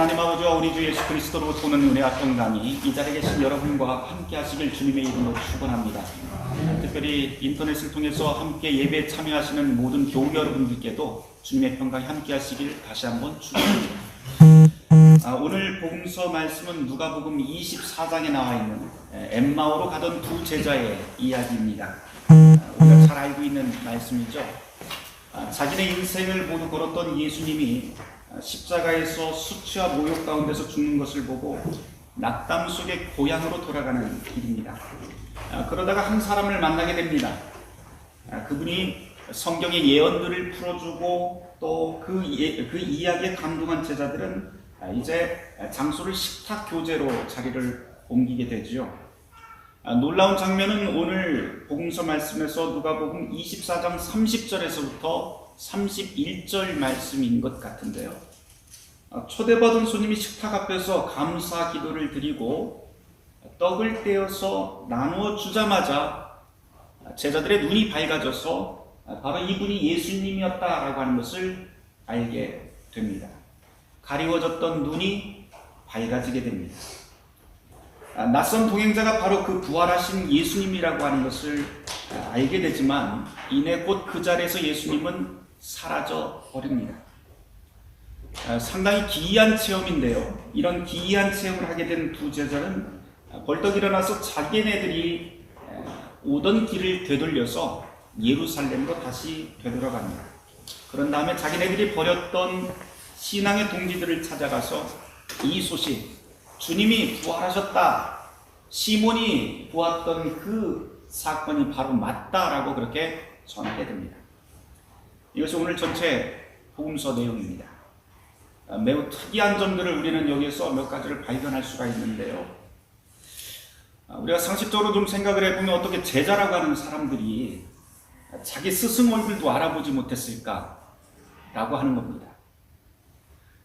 하나님 아버지와 우리 주 예수 그리스도로 도는 은혜와 평강이 이 자리에 계신 여러분과 함께 하시길 주님의 이름으로 축원합니다. 특별히 인터넷을 통해서 함께 예배에 참여하시는 모든 교우 여러분들께도 주님의 평강이 함께 하시길 다시 한번 축원합니다. 오늘 복음서 말씀은 누가복음 24장에 나와 있는 엠마오로 가던 두 제자의 이야기입니다. 우리가 잘 알고 있는 말씀이죠. 자기네 인생을 모두 걸었던 예수님이 십자가에서 수치와 모욕 가운데서 죽는 것을 보고 낙담 속에 고향으로 돌아가는 길입니다. 그러다가 한 사람을 만나게 됩니다. 그분이 성경의 예언들을 풀어주고 또 그 이야기에 감동한 제자들은 이제 장소를 식탁 교제로 자리를 옮기게 되죠. 놀라운 장면은 오늘 복음서 말씀에서 누가복음 24장 30절에서부터 31절 말씀인 것 같은데요. 초대받은 손님이 식탁 앞에서 감사 기도를 드리고 떡을 떼어서 나누어 주자마자 제자들의 눈이 밝아져서 바로 이분이 예수님이었다라고 하는 것을 알게 됩니다. 가리워졌던 눈이 밝아지게 됩니다. 낯선 동행자가 바로 그 부활하신 예수님이라고 하는 것을 알게 되지만 이내 곧 그 자리에서 예수님은 사라져 버립니다. 상당히 기이한 체험인데요. 이런 기이한 체험을 하게 된 두 제자는 벌떡 일어나서 자기네들이 오던 길을 되돌려서 예루살렘으로 다시 되돌아갑니다. 그런 다음에 자기네들이 버렸던 신앙의 동지들을 찾아가서 이 소식, 주님이 부활하셨다, 시몬이 보았던 그 사건이 바로 맞다라고 그렇게 전하게 됩니다. 이것이 오늘 전체 복음서 내용입니다. 매우 특이한 점들을 우리는 여기에서 몇 가지를 발견할 수가 있는데요. 우리가 상식적으로 좀 생각을 해보면 어떻게 제자라고 하는 사람들이 자기 스승 얼굴도 알아보지 못했을까 라고 하는 겁니다.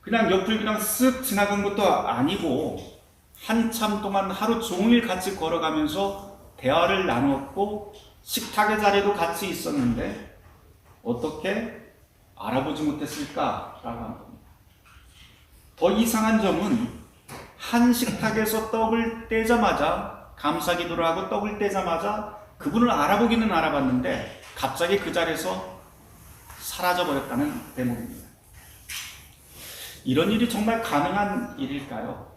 그냥 옆을 그냥 쓱 지나간 것도 아니고 한참 동안 하루 종일 같이 걸어가면서 대화를 나눴고 식탁의 자리도 같이 있었는데 어떻게 알아보지 못했을까라고 하는 겁니다. 더 이상한 점은 한 식탁에서 떡을 떼자마자 감사기도를 하고 떡을 떼자마자 그분을 알아보기는 알아봤는데 갑자기 그 자리에서 사라져버렸다는 대목입니다. 이런 일이 정말 가능한 일일까요?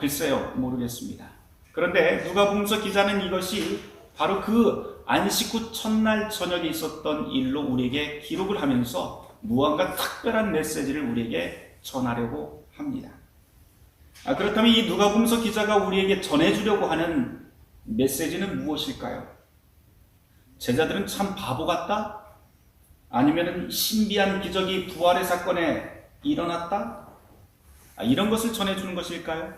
글쎄요, 모르겠습니다. 그런데 누가복음서 기자는 이것이 바로 그 안식 후 첫날 저녁에 있었던 일로 우리에게 기록을 하면서 무언가 특별한 메시지를 우리에게 전하려고 합니다. 그렇다면 이 누가복음서 기자가 우리에게 전해주려고 하는 메시지는 무엇일까요? 제자들은 참 바보 같다? 아니면 신비한 기적이 부활의 사건에 일어났다? 이런 것을 전해주는 것일까요?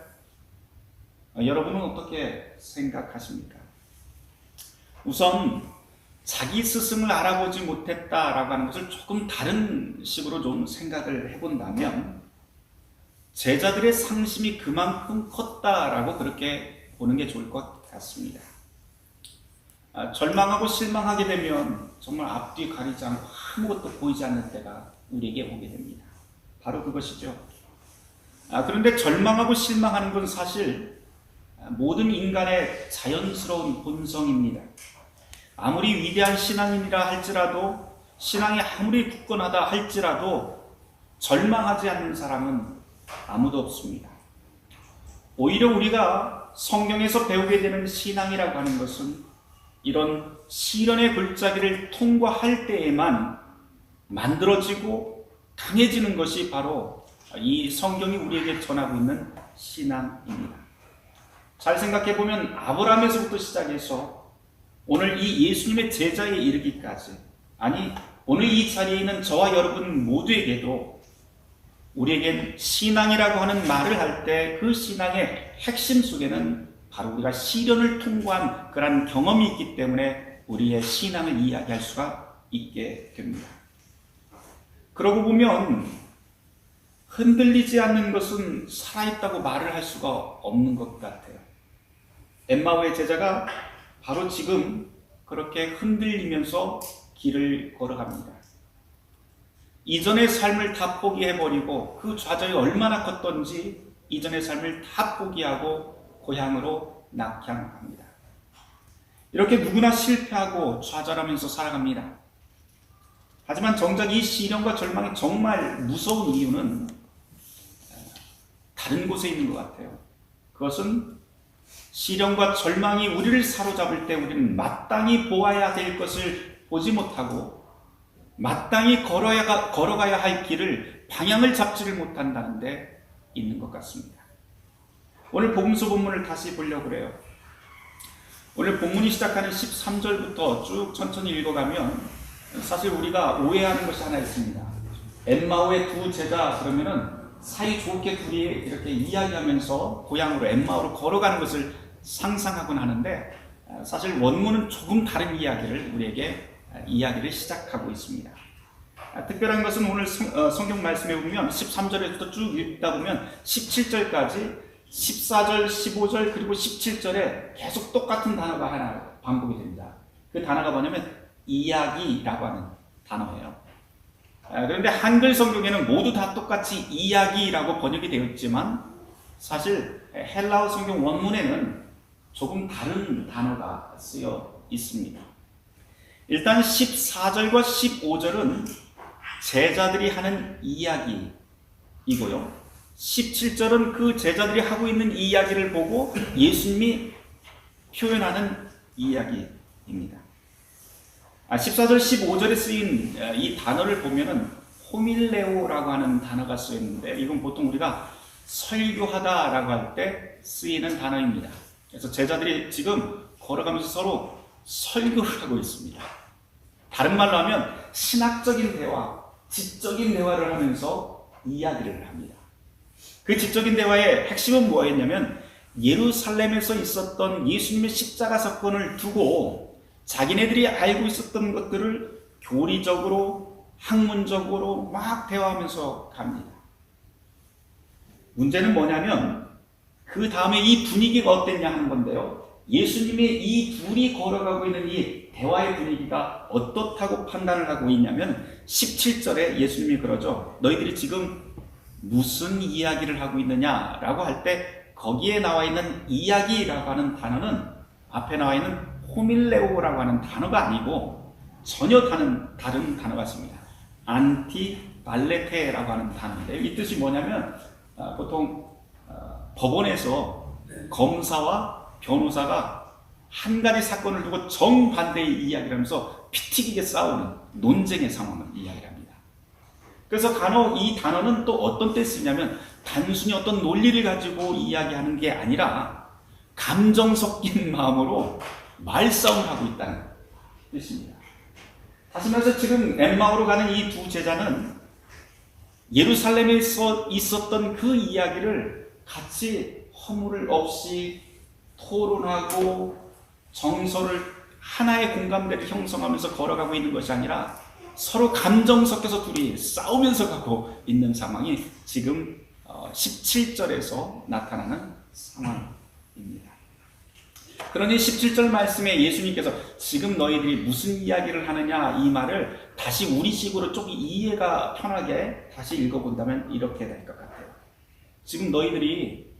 여러분은 어떻게 생각하십니까? 우선 자기 스승을 알아보지 못했다라고 하는 것을 조금 다른 식으로 좀 생각을 해본다면 제자들의 상심이 그만큼 컸다라고 그렇게 보는 게 좋을 것 같습니다. 절망하고 실망하게 되면 정말 앞뒤 가리지 않고 아무것도 보이지 않는 때가 우리에게 오게 됩니다. 바로 그것이죠. 그런데 절망하고 실망하는 건 사실 모든 인간의 자연스러운 본성입니다. 아무리 위대한 신앙인이라 할지라도, 신앙이 아무리 굳건하다 할지라도 절망하지 않는 사람은 아무도 없습니다. 오히려 우리가 성경에서 배우게 되는 신앙이라고 하는 것은 이런 시련의 골짜기를 통과할 때에만 만들어지고 강해지는 것이 바로 이 성경이 우리에게 전하고 있는 신앙입니다. 잘 생각해보면 아브라함에서부터 시작해서 오늘 이 예수님의 제자에 이르기까지, 아니 오늘 이 자리에 있는 저와 여러분 모두에게도 우리에겐 신앙이라고 하는 말을 할 때 그 신앙의 핵심 속에는 바로 우리가 시련을 통과한 그런 경험이 있기 때문에 우리의 신앙을 이야기할 수가 있게 됩니다. 그러고 보면 흔들리지 않는 것은 살아있다고 말을 할 수가 없는 것 같아요. 엠마오의 제자가 바로 지금 그렇게 흔들리면서 길을 걸어갑니다. 이전의 삶을 다 포기해버리고 그 좌절이 얼마나 컸던지 이전의 삶을 다 포기하고 고향으로 낙향합니다. 이렇게 누구나 실패하고 좌절하면서 살아갑니다. 하지만 정작 이 시련과 절망이 정말 무서운 이유는 다른 곳에 있는 것 같아요. 그것은 시련과 절망이 우리를 사로잡을 때 우리는 마땅히 보아야 될 것을 보지 못하고 마땅히 걸어가야 할 길을 방향을 잡지를 못한다는 데 있는 것 같습니다. 오늘 복음서 본문을 다시 보려고 그래요. 오늘 본문이 시작하는 13절부터 쭉 천천히 읽어가면 사실 우리가 오해하는 것이 하나 있습니다. 엠마오의 두 제자 그러면은 사이좋게 둘이 이렇게 이야기하면서 고향으로 엠마오로 걸어가는 것을 상상하곤 하는데 사실 원문은 조금 다른 이야기를 우리에게 이야기를 시작하고 있습니다. 특별한 것은 오늘 성경 말씀에 보면 13절에부터 쭉 읽다 보면 17절까지 14절, 15절 그리고 17절에 계속 똑같은 단어가 하나 반복이 됩니다. 그 단어가 뭐냐면 이야기라고 하는 단어예요. 그런데 한글 성경에는 모두 다 똑같이 이야기라고 번역이 되어 있지만 사실 헬라어 성경 원문에는 조금 다른 단어가 쓰여 있습니다. 일단 14절과 15절은 제자들이 하는 이야기이고요. 17절은 그 제자들이 하고 있는 이야기를 보고 예수님이 표현하는 이야기입니다. 14절, 15절에 쓰인 이 단어를 보면은 호밀레오라고 하는 단어가 쓰여 있는데 이건 보통 우리가 설교하다라고 할 때 쓰이는 단어입니다. 그래서 제자들이 지금 걸어가면서 서로 설교를 하고 있습니다. 다른 말로 하면 신학적인 대화, 지적인 대화를 하면서 이야기를 합니다. 그 지적인 대화의 핵심은 뭐였냐면 예루살렘에서 있었던 예수님의 십자가 사건을 두고 자기네들이 알고 있었던 것들을 교리적으로, 학문적으로 막 대화하면서 갑니다. 문제는 뭐냐면 그 다음에 이 분위기가 어땠냐 하는 건데요. 예수님이 이 둘이 걸어가고 있는 이 대화의 분위기가 어떻다고 판단을 하고 있냐면 17절에 예수님이 그러죠. 너희들이 지금 무슨 이야기를 하고 있느냐라고 할 때 거기에 나와 있는 이야기라고 하는 단어는 앞에 나와 있는 호밀레오라고 하는 단어가 아니고 전혀 다른 단어가 있습니다. 안티발레테라고 하는 단어인데요. 이 뜻이 뭐냐면 보통 법원에서 검사와 변호사가 한 가지 사건을 두고 정반대의 이야기를 하면서 피 튀기게 싸우는 논쟁의 상황을 이야기합니다. 그래서 간혹 이 단어는 또 어떤 때 쓰냐면 단순히 어떤 논리를 가지고 이야기하는 게 아니라 감정 섞인 마음으로 말싸움을 하고 있다는 뜻입니다. 다시 말해서 지금 엠마오로 가는 이 두 제자는 예루살렘에서 있었던 그 이야기를 같이 허물 없이 토론하고 정서를 하나의 공감대를 형성하면서 걸어가고 있는 것이 아니라 서로 감정 섞여서 둘이 싸우면서 가고 있는 상황이 지금 17절에서 나타나는 상황입니다. 그러니 17절 말씀에 예수님께서 지금 너희들이 무슨 이야기를 하느냐 이 말을 다시 우리식으로 조금 이해가 편하게 다시 읽어본다면 이렇게 될 것 같아요. 지금 너희들이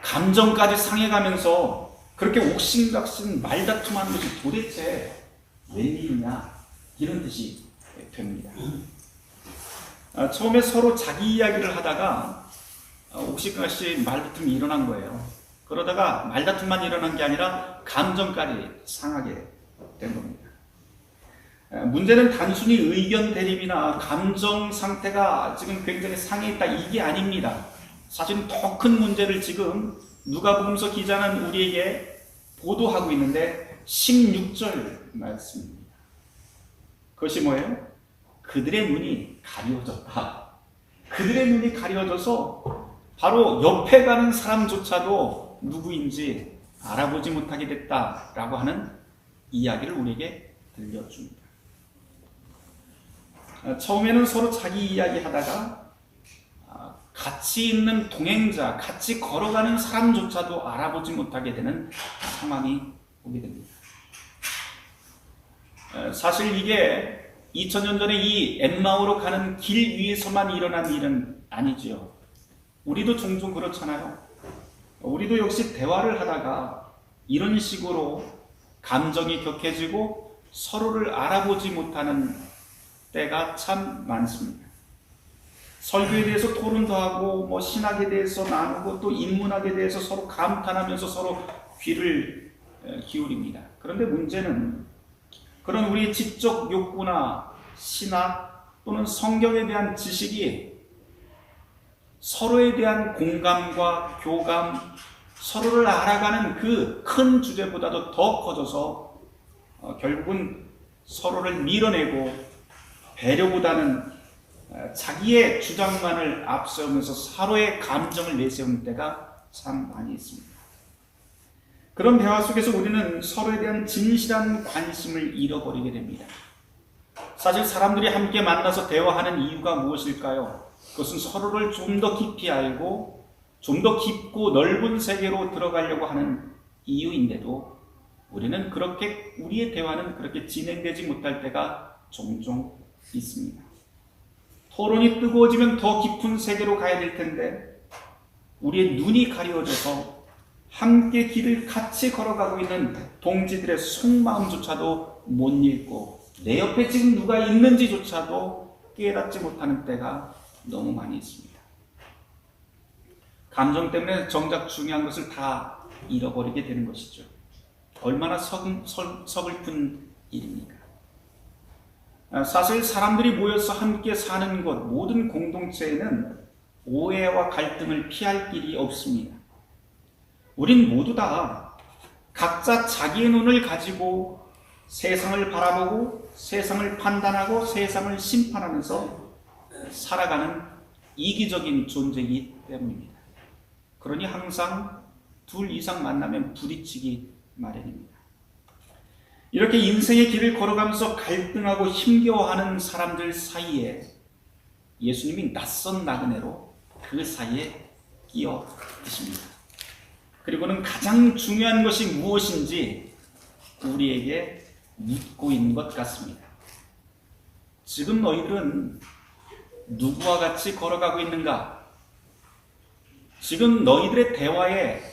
감정까지 상해가면서 그렇게 옥신각신 말다툼하는 것이 도대체 웬일이냐 이런 뜻이 됩니다. 처음에 서로 자기 이야기를 하다가 옥신각신 말다툼이 일어난 거예요. 그러다가 말다툼만 일어난 게 아니라 감정까지 상하게 된 겁니다. 문제는 단순히 의견 대립이나 감정 상태가 지금 굉장히 상해있다 이게 아닙니다. 사실은 더 큰 문제를 지금 누가복음서 기자는 우리에게 보도하고 있는데 16절 말씀입니다. 그것이 뭐예요? 그들의 눈이 가려졌다. 그들의 눈이 가려져서 바로 옆에 가는 사람조차도 누구인지 알아보지 못하게 됐다라고 하는 이야기를 우리에게 들려줍니다. 처음에는 서로 자기 이야기 하다가 같이 있는 동행자, 같이 걸어가는 사람조차도 알아보지 못하게 되는 상황이 오게 됩니다. 사실 이게 2000년 전에 이 엠마오로 가는 길 위에서만 일어난 일은 아니지요. 우리도 종종 그렇잖아요. 우리도 역시 대화를 하다가 이런 식으로 감정이 격해지고 서로를 알아보지 못하는 때가 참 많습니다. 설교에 대해서 토론도 하고 신학에 대해서 나누고 또 인문학에 대해서 서로 감탄하면서 서로 귀를 기울입니다. 그런데 문제는 그런 우리의 지적 욕구나 신학 또는 성경에 대한 지식이 서로에 대한 공감과 교감, 서로를 알아가는 그 큰 주제보다도 더 커져서 결국은 서로를 밀어내고 배려보다는 자기의 주장만을 앞세우면서 서로의 감정을 내세우는 때가 참 많이 있습니다. 그런 대화 속에서 우리는 서로에 대한 진실한 관심을 잃어버리게 됩니다. 사실 사람들이 함께 만나서 대화하는 이유가 무엇일까요? 그것은 서로를 좀 더 깊이 알고 좀 더 깊고 넓은 세계로 들어가려고 하는 이유인데도 우리는 우리의 대화는 그렇게 진행되지 못할 때가 종종 있습니다. 토론이 뜨거워지면 더 깊은 세계로 가야 될 텐데 우리의 눈이 가려워져서 함께 길을 같이 걸어가고 있는 동지들의 속마음조차도 못 읽고 내 옆에 지금 누가 있는지조차도 깨닫지 못하는 때가 너무 많이 있습니다. 감정 때문에 정작 중요한 것을 다 잃어버리게 되는 것이죠. 얼마나 서글픈 일입니까? 사실 사람들이 모여서 함께 사는 것, 모든 공동체에는 오해와 갈등을 피할 길이 없습니다. 우린 모두 다 각자 자기의 눈을 가지고 세상을 바라보고 세상을 판단하고 세상을 심판하면서 살아가는 이기적인 존재이기 때문입니다. 그러니 항상 둘 이상 만나면 부딪히기 마련입니다. 이렇게 인생의 길을 걸어가면서 갈등하고 힘겨워하는 사람들 사이에 예수님이 낯선 나그네로 그 사이에 끼어 드십니다. 그리고는 가장 중요한 것이 무엇인지 우리에게 묻고 있는 것 같습니다. 지금 너희들은 누구와 같이 걸어가고 있는가? 지금 너희들의 대화의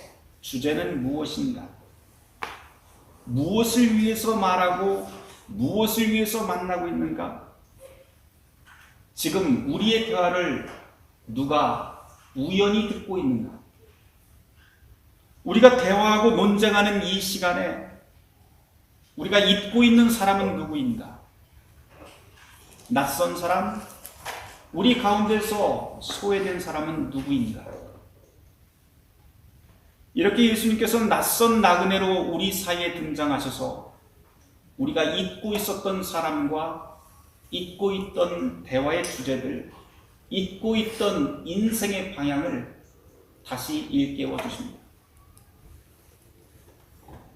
주제는 무엇인가? 무엇을 위해서 말하고 무엇을 위해서 만나고 있는가? 지금 우리의 대화를 누가 우연히 듣고 있는가? 우리가 대화하고 논쟁하는 이 시간에 우리가 잊고 있는 사람은 누구인가? 낯선 사람? 우리 가운데서 소외된 사람은 누구인가? 이렇게 예수님께서는 낯선 나그네로 우리 사이에 등장하셔서 우리가 잊고 있었던 사람과 잊고 있던 대화의 주제들, 잊고 있던 인생의 방향을 다시 일깨워 주십니다.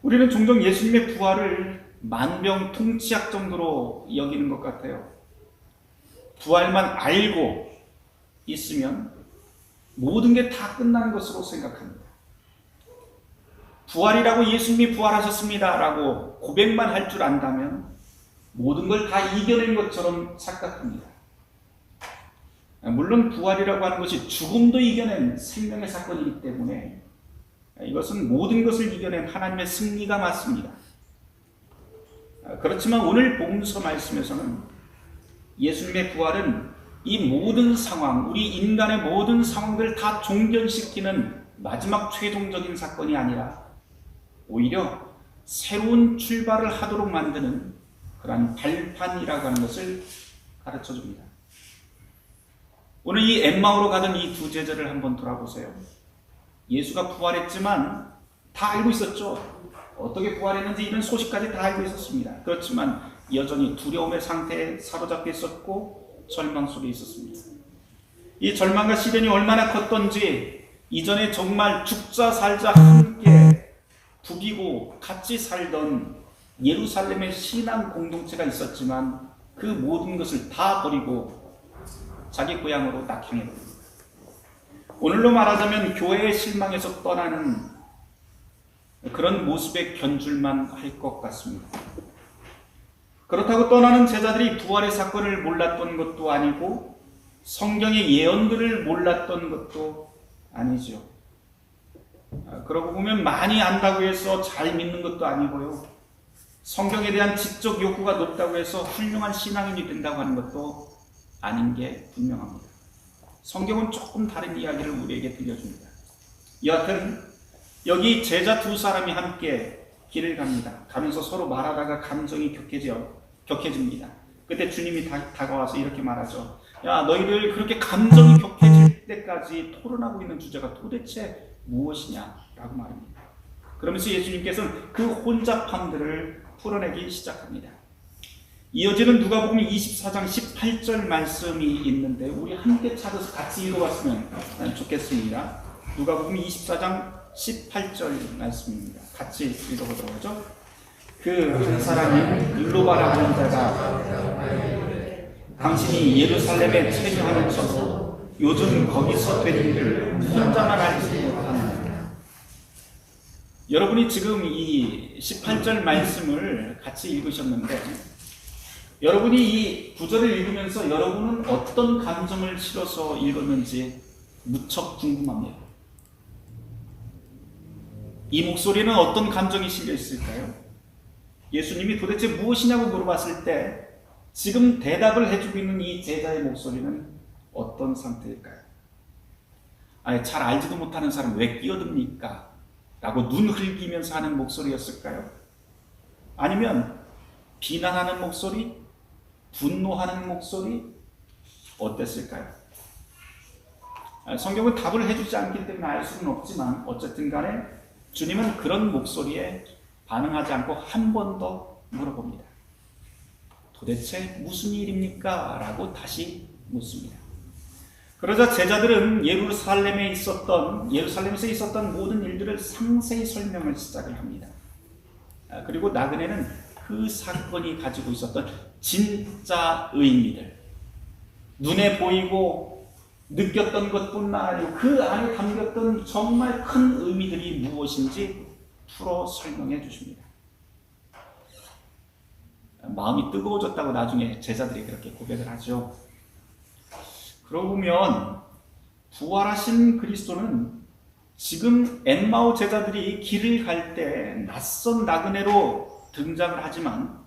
우리는 종종 예수님의 부활을 만병통치약 정도로 여기는 것 같아요. 부활만 알고 있으면 모든 게 다 끝난 것으로 생각합니다. 부활이라고 예수님이 부활하셨습니다 라고 고백만 할 줄 안다면 모든 걸 다 이겨낸 것처럼 착각합니다. 물론 부활이라고 하는 것이 죽음도 이겨낸 생명의 사건이기 때문에 이것은 모든 것을 이겨낸 하나님의 승리가 맞습니다. 그렇지만 오늘 복음서 말씀에서는 예수님의 부활은 이 모든 상황, 우리 인간의 모든 상황들을 다 종결시키는 마지막 최종적인 사건이 아니라 오히려 새로운 출발을 하도록 만드는 그러한 발판이라고 하는 것을 가르쳐줍니다. 오늘 이 엠마오로 가던 이 두 제자를 한번 돌아보세요. 예수가 부활했지만 다 알고 있었죠. 어떻게 부활했는지 이런 소식까지 다 알고 있었습니다. 그렇지만 여전히 두려움의 상태에 사로잡혀 있었고 절망 속에 있었습니다. 이 절망과 시련이 얼마나 컸던지 이전에 정말 죽자 살자 함께 부비고 같이 살던 예루살렘의 신앙 공동체가 있었지만 그 모든 것을 다 버리고 자기 고향으로 딱 향해버립니다. 오늘로 말하자면 교회의 실망에서 떠나는 그런 모습에 견줄만 할 것 같습니다. 그렇다고 떠나는 제자들이 부활의 사건을 몰랐던 것도 아니고 성경의 예언들을 몰랐던 것도 아니죠. 그러고 보면 많이 안다고 해서 잘 믿는 것도 아니고요. 성경에 대한 지적 욕구가 높다고 해서 훌륭한 신앙인이 된다고 하는 것도 아닌 게 분명합니다. 성경은 조금 다른 이야기를 우리에게 들려줍니다. 여하튼 여기 제자 두 사람이 함께 길을 갑니다. 가면서 서로 말하다가 감정이 격해집니다. 그때 주님이 다가와서 이렇게 말하죠. 야, 너희들 그렇게 감정이 격해질 때까지 토론하고 있는 주제가 도대체 무엇이냐? 라고 말합니다. 그러면서 예수님께서는 그 혼잡함들을 풀어내기 시작합니다. 이어지는 누가복음 24장 18절 말씀이 있는데 우리 함께 찾아서 같이 읽어봤으면 좋겠습니다. 누가복음 24장 18절 말씀입니다. 같이 읽어보도록 하죠. 그 한 사람이 일로바라 하는 자가 당신이 예루살렘에 체류하면서 요즘 거기서 된 일을 혼자만 알지 못합니다. 여러분이 지금 이 18절 말씀을 같이 읽으셨는데 여러분이 이 구절을 읽으면서 여러분은 어떤 감정을 실어서 읽었는지 무척 궁금합니다. 이 목소리는 어떤 감정이 실려 있을까요? 예수님이 도대체 무엇이냐고 물어봤을 때 지금 대답을 해주고 있는 이 제자의 목소리는 어떤 상태일까요? 아니, 잘 알지도 못하는 사람 왜 끼어듭니까? 라고 눈 흘기면서 하는 목소리였을까요? 아니면 비난하는 목소리? 분노하는 목소리? 어땠을까요? 성경은 답을 해주지 않기 때문에 알 수는 없지만 어쨌든 간에 주님은 그런 목소리에 반응하지 않고 한 번 더 물어봅니다. 도대체 무슨 일입니까? 라고 다시 묻습니다. 그러자 제자들은 예루살렘에서 있었던 모든 일들을 상세히 설명을 시작을 합니다. 그리고 나그네는 그 사건이 가지고 있었던 진짜 의미들, 눈에 보이고 느꼈던 것뿐만 아니고 그 안에 담겼던 정말 큰 의미들이 무엇인지 풀어 설명해 주십니다. 마음이 뜨거워졌다고 나중에 제자들이 그렇게 고백을 하죠. 그러고 보면 부활하신 그리스도는 지금 엠마오 제자들이 길을 갈 때 낯선 나그네로 등장을 하지만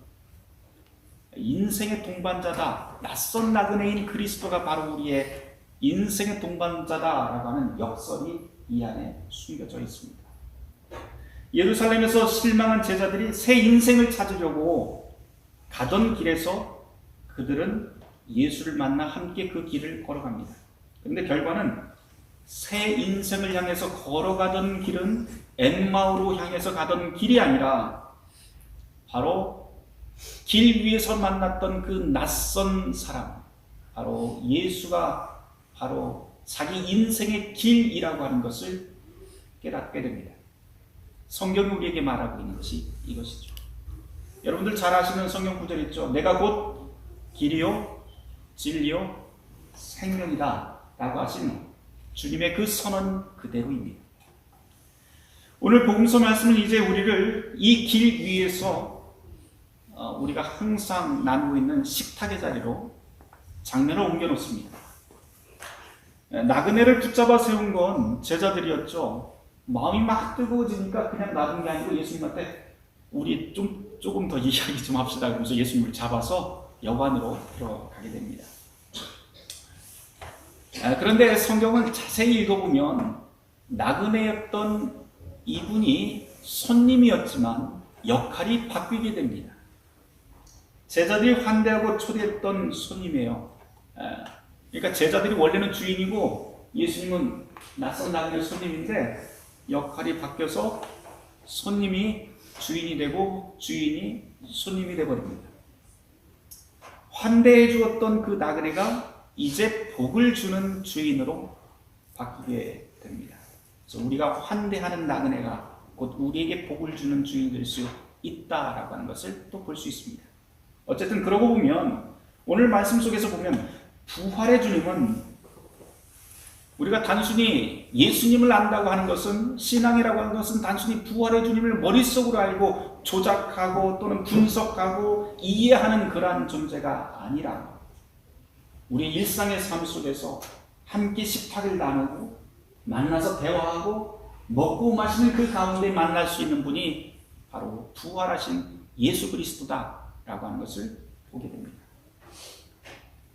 인생의 동반자다, 낯선 나그네인 그리스도가 바로 우리의 인생의 동반자다라고 하는 역설이 이 안에 숨겨져 있습니다. 예루살렘에서 실망한 제자들이 새 인생을 찾으려고 가던 길에서 그들은 예수를 만나 함께 그 길을 걸어갑니다. 그런데 결과는 새 인생을 향해서 걸어가던 길은 엠마오로 향해서 가던 길이 아니라 바로 길 위에서 만났던 그 낯선 사람, 바로 예수가 바로 자기 인생의 길이라고 하는 것을 깨닫게 됩니다. 성경이 우리에게 말하고 있는 것이 이것이죠. 여러분들 잘 아시는 성경 구절 있죠. 내가 곧 길이요 진리요 생명이다 라고 하신 주님의 그 선언 그대로입니다. 오늘 복음서 말씀은 이제 우리를 이 길 위에서 우리가 항상 나누고 있는 식탁의 자리로 장면을 옮겨놓습니다. 나그네를 붙잡아 세운 건 제자들이었죠. 마음이 막 뜨거워지니까 그냥 놔둔 게 아니고 예수님한테 우리 조금 더 이야기 좀 합시다. 그러면서 예수님을 잡아서 여관으로 들어가게 됩니다. 그런데 성경을 자세히 읽어보면 나그네였던 이분이 손님이었지만 역할이 바뀌게 됩니다. 제자들이 환대하고 초대했던 손님이에요. 그러니까 제자들이 원래는 주인이고 예수님은 낯선 나그네 손님인데 역할이 바뀌어서 손님이 주인이 되고 주인이 손님이 되어버립니다. 환대해 주었던 그 나그네가 이제 복을 주는 주인으로 바뀌게 됩니다. 그래서 우리가 환대하는 나그네가 곧 우리에게 복을 주는 주인이 될 수 있다라고 하는 것을 또 볼 수 있습니다. 어쨌든 그러고 보면 오늘 말씀 속에서 보면 부활의 주님은 우리가 단순히 예수님을 안다고 하는 것은, 신앙이라고 하는 것은 단순히 부활의 주님을 머릿속으로 알고 조작하고 또는 분석하고 이해하는 그러한 존재가 아니라 우리 일상의 삶 속에서 함께 식탁을 나누고 만나서 대화하고 먹고 마시는 그 가운데 만날 수 있는 분이 바로 부활하신 예수 그리스도다라고 하는 것을 보게 됩니다.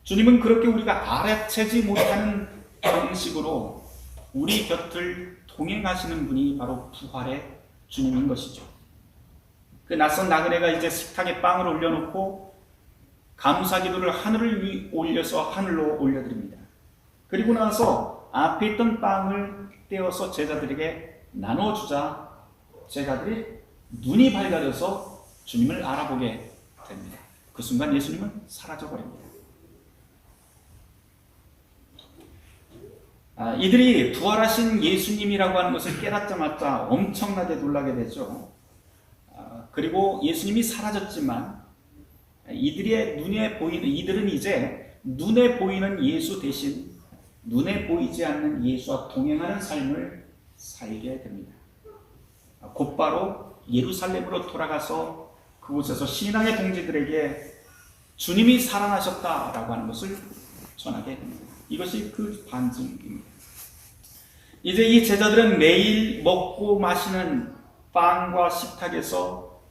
주님은 그렇게 우리가 알아채지 못하는 방식으로 우리 곁을 동행하시는 분이 바로 부활의 주님인 것이죠. 그 낯선 나그네가 이제 식탁에 빵을 올려놓고 감사기도를 하늘을 올려서 하늘로 올려드립니다. 그리고 나서 앞에 있던 빵을 떼어서 제자들에게 나눠주자 제자들이 눈이 밝아져서 주님을 알아보게 됩니다. 그 순간 예수님은 사라져버립니다. 이들이 부활하신 예수님이라고 하는 것을 깨닫자마자 엄청나게 놀라게 되죠. 그리고 예수님이 사라졌지만 이들은 이제 눈에 보이는 예수 대신 눈에 보이지 않는 예수와 동행하는 삶을 살게 됩니다. 곧바로 예루살렘으로 돌아가서 그곳에서 신앙의 동지들에게 주님이 살아나셨다라고 하는 것을 전하게 됩니다. 이것이 그 반증입니다. 이제 이 제자들은 매일 먹고 마시는 빵과 식탁에서,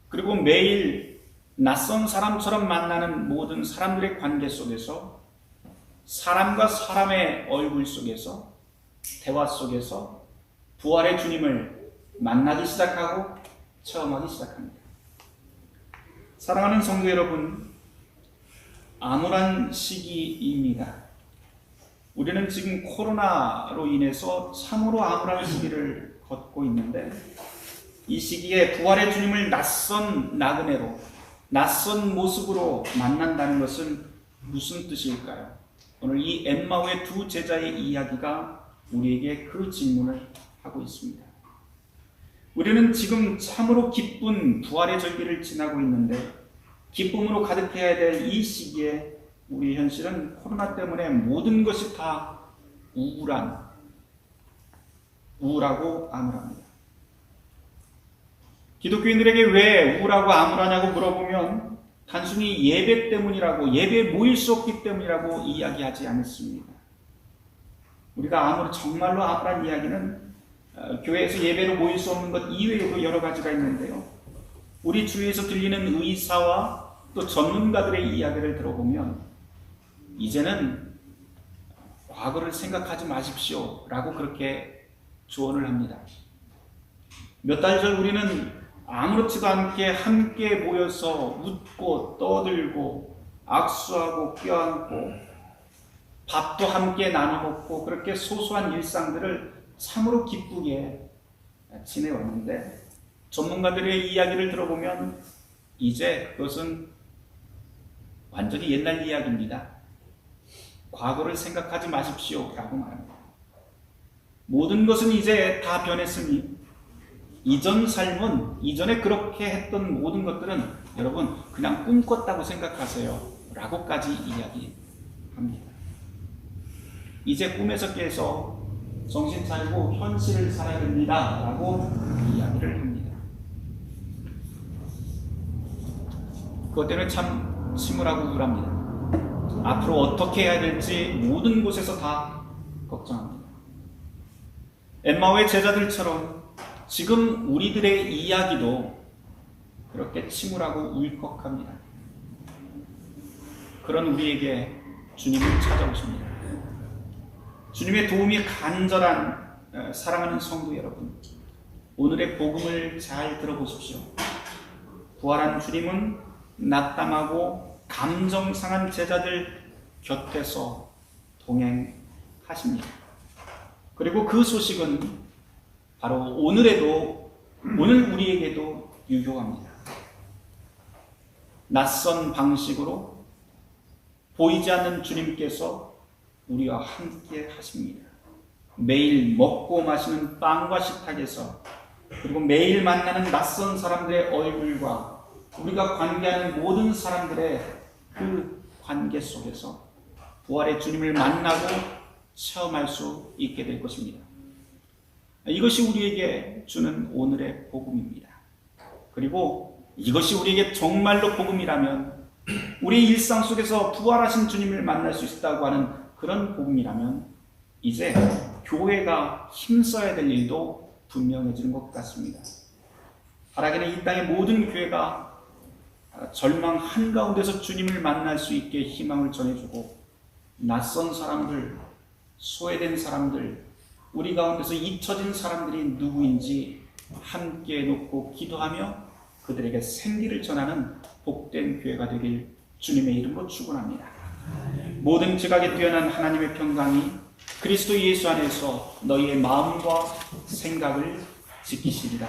그리고 매일 낯선 사람처럼 만나는 모든 사람들의 관계 속에서, 사람과 사람의 얼굴 속에서, 대화 속에서 부활의 주님을 만나기 시작하고 체험하기 시작합니다. 사랑하는 성도 여러분, 암울한 시기입니다. 우리는 지금 코로나로 인해서 참으로 암울한 시기를 걷고 있는데, 이 시기에 부활의 주님을 낯선 나그네로, 낯선 모습으로 만난다는 것은 무슨 뜻일까요? 오늘 이 엠마오의 두 제자의 이야기가 우리에게 그 질문을 하고 있습니다. 우리는 지금 참으로 기쁜 부활의 절기를 지나고 있는데, 기쁨으로 가득해야 될 이 시기에 우리 현실은 코로나 때문에 모든 것이 다 우울하고 암울합니다. 기독교인들에게 왜 우울하고 암울하냐고 물어보면 단순히 예배 때문이라고, 예배에 모일 수 없기 때문이라고 이야기하지 않습니다. 우리가 정말로 암울한 이야기는 교회에서 예배로 모일 수 없는 것 이외에도 여러 가지가 있는데요. 우리 주위에서 들리는 의사와 또 전문가들의 이야기를 들어보면 이제는 과거를 생각하지 마십시오 라고 그렇게 조언을 합니다. 몇 달 전 우리는 아무렇지도 않게 함께 모여서 웃고 떠들고 악수하고 껴안고 밥도 함께 나눠 먹고 그렇게 소소한 일상들을 참으로 기쁘게 지내왔는데, 전문가들의 이야기를 들어보면 이제 그것은 완전히 옛날 이야기입니다. 과거를 생각하지 마십시오 라고 말합니다. 모든 것은 이제 다 변했으니 이전 삶은, 이전에 그렇게 했던 모든 것들은 여러분 그냥 꿈꿨다고 생각하세요 라고까지 이야기합니다. 이제 꿈에서 깨서 정신 차리고 현실을 살아야 됩니다 라고 이야기를 합니다. 그것 때문에 참 침울하고 우울합니다. 앞으로 어떻게 해야 될지 모든 곳에서 다 걱정합니다. 엠마오의 제자들처럼 지금 우리들의 이야기도 그렇게 침울하고 울컥합니다. 그런 우리에게 주님은 찾아오십니다. 주님의 도움이 간절한 사랑하는 성도 여러분, 오늘의 복음을 잘 들어보십시오. 부활한 주님은 낙담하고 감정 상한 제자들 곁에서 동행하십니다. 그리고 그 소식은 바로 오늘 우리에게도 유효합니다. 낯선 방식으로 보이지 않는 주님께서 우리와 함께 하십니다. 매일 먹고 마시는 빵과 식탁에서, 그리고 매일 만나는 낯선 사람들의 얼굴과 우리가 관계하는 모든 사람들의 그 관계 속에서 부활의 주님을 만나고 체험할 수 있게 될 것입니다. 이것이 우리에게 주는 오늘의 복음입니다. 그리고 이것이 우리에게 정말로 복음이라면, 우리 일상 속에서 부활하신 주님을 만날 수 있다고 하는 그런 복음이라면, 이제 교회가 힘써야 될 일도 분명해지는 것 같습니다. 바라기는 이 땅의 모든 교회가 절망 한가운데서 주님을 만날 수 있게 희망을 전해주고, 낯선 사람들, 소외된 사람들, 우리 가운데서 잊혀진 사람들이 누구인지 함께 놓고 기도하며 그들에게 생기를 전하는 복된 교회가 되길 주님의 이름으로 축원합니다. 모든 지각에 뛰어난 하나님의 평강이 그리스도 예수 안에서 너희의 마음과 생각을 지키시리라.